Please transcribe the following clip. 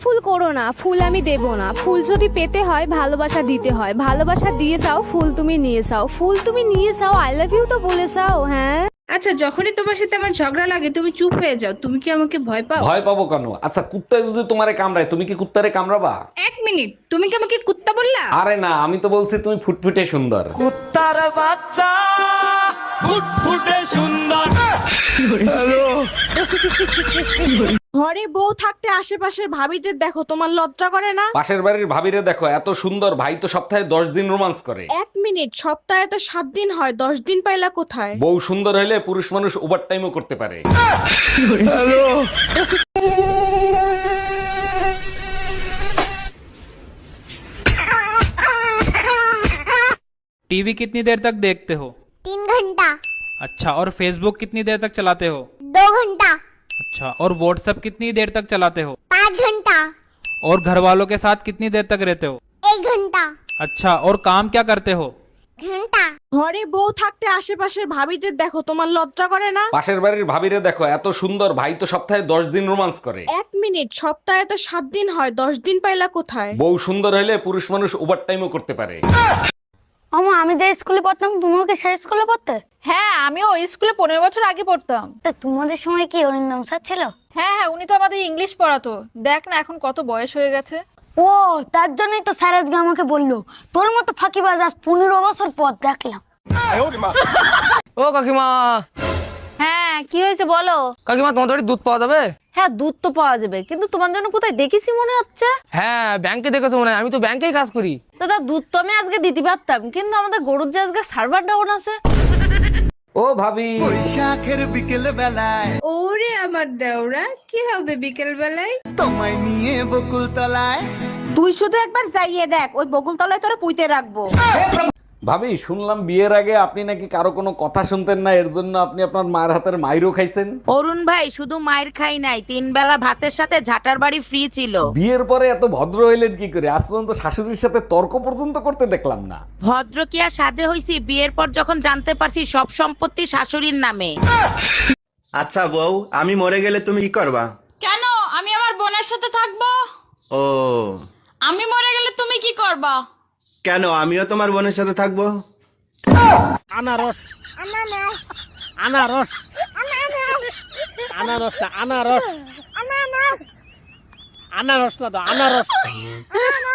ফুল করো না, ফুল আমি দেব না। ফুল যদি পেতে হয় ভালোবাসা দিতে হয়, ভালোবাসা দিয়ে চাও, ফুল তুমি নিয়ে চাও, ফুল তুমি নিয়ে চাও, আই লাভ ইউ তো বলে চাও। হ্যাঁ আচ্ছা, যখনই তোমার সাথে আমার ঝগড়া লাগে তুমি চুপ হয়ে যাও, তুমি কি আমাকে ভয় পাও? ভয় পাবো কেন? আচ্ছা, কুত্তায় যদি তোমারে কামড়ায় তুমি কি কুত্তারে কামড়াবা? এক মিনিট, তুমি কি আমাকে কুত্তা বললা? আরে না, আমি তো বলছি তুমি ফুটফুটে সুন্দর। কুত্তার বাচ্চা ফুটফুটে সুন্দর। ঘরে বউ থাকতে আশেপাশের ভাবিদের দেখো, তোমার লজ্জা করে না? পাশের বাড়ির ভাবিরে দেখো, এত সুন্দর, ভাই তো সপ্তাহে 10 দিন রোমান্স করে। এক মিনিট, সপ্তাহে তো 7 দিন হয়, 10 দিন পাইলা কোথায়? বউ সুন্দর হলে পুরুষ মানুষ ওভার টাইমও করতে পারে। टीवी कितनी देर तक देखते हो? 3 घंटा। अच्छा, और फेसबुक कितनी देर तक चलाते हो? 2 घंटा। अच्छा, और व्हाट्सएप कितनी देर तक चलाते हो? 5 घंटा। और घर वालों के साथ कितनी देर तक रहते हो? 1 घंटा। अच्छा, और काम क्या करते हो? घंटा। ঘরে বউ থাকতে আশেপাশের ভাবিদের দেখো, তোমার লজ্জা করে না? পাশের বাড়ির ভাবিরে দেখো, এত সুন্দর, ভাই তো সপ্তাহে 10 দিন রোমান্স করে। এক মিনিট, সপ্তাহে তো 7 দিন হয়, 10 দিন পাইলা কোথায়? বউ সুন্দর হলে পুরুষ মানুষ ওভার টাইমও করতে পারে। আমা, আমি যে স্কুলে পড়তাম তুমিও কি সেই স্কুলে পড়তে? হ্যাঁ, আমিও ওই স্কুলে 15 বছর আগে পড়তাম। তা তোমাদের সময় কি অরিন্দম স্যার ছিল? হ্যাঁ হ্যাঁ, উনি তো আমাদের ইংলিশ পড়াতো। দেখ না এখন কত বয়স হয়ে গেছে। ও, তার জন্যই তো স্যার আজকে আমাকে বললো তোর মতো ফাঁকিবাজ আজ 15 বছর পর দেখলাম। ও কাকিমা। হ্যাঁ, কি হয়েছে বলো? কাকিমা, তোমার বাড়ি দুধ পাওয়া যাবে? হ্যাঁ, দুধ তো পাওয়া যাবে, কিন্তু তোমার জন্য কোথায় দেখেছি মনে হচ্ছে। হ্যাঁ, ব্যাংকে দেখেছো মনে হয়, আমি তো ব্যাংকেই কাজ করি। দাদা, দুধ তো আমি আজকে দিতে পারতাম, কিন্তু আমাদের গরুর যে আজকে সার্ভার ডাউন আছে। ও ভাবি, বৈশাখের বিকেল বেলায় ওরে আমার দেওরা, কি হবে বিকেল বেলায়? তোমায় নিয়ে বকুল তলায়। তুই শুধু একবার যাইয়ে দেখ, ওই বকুল তলায় তোরা পুইতে রাখবো। ভাবি শুনলাম বিয়ের আগে আপনি নাকি কারো কোনো কথা শুনতেন না, এর জন্য আপনি আপনার মায়ের হাতের মাইরও খাইছেন। অরুণ ভাই, শুধু মায়ের খাই নাই, 3 বেলা ভাতের সাথে ঝাটার বাড়ি ফ্রি ছিল। বিয়ের পরে এত ভদ্র হইলেন কি করে? আজ পর্যন্ত শাশুড়ির সাথে তর্ক পর্যন্ত করতে দেখলাম না। ভদ্র কি আর সাধে হইছি, বিয়ের পর যখন জানতে পারছি সব সম্পত্তি শাশুড়ির নামে। আচ্ছা বউ, আমি মরে গেলে তুমি কি করবা? কেন? আমি আমার বোনের সাথে থাকবো। ও, আমি মরে গেলে তুমি কি করবা? কেন? আমিও তোমার বোনের সাথে থাকবো। আনারস আনারস। আনারস আনারস। আনারস আনারস আনারস। আনারস না তো আনারস। আনারস।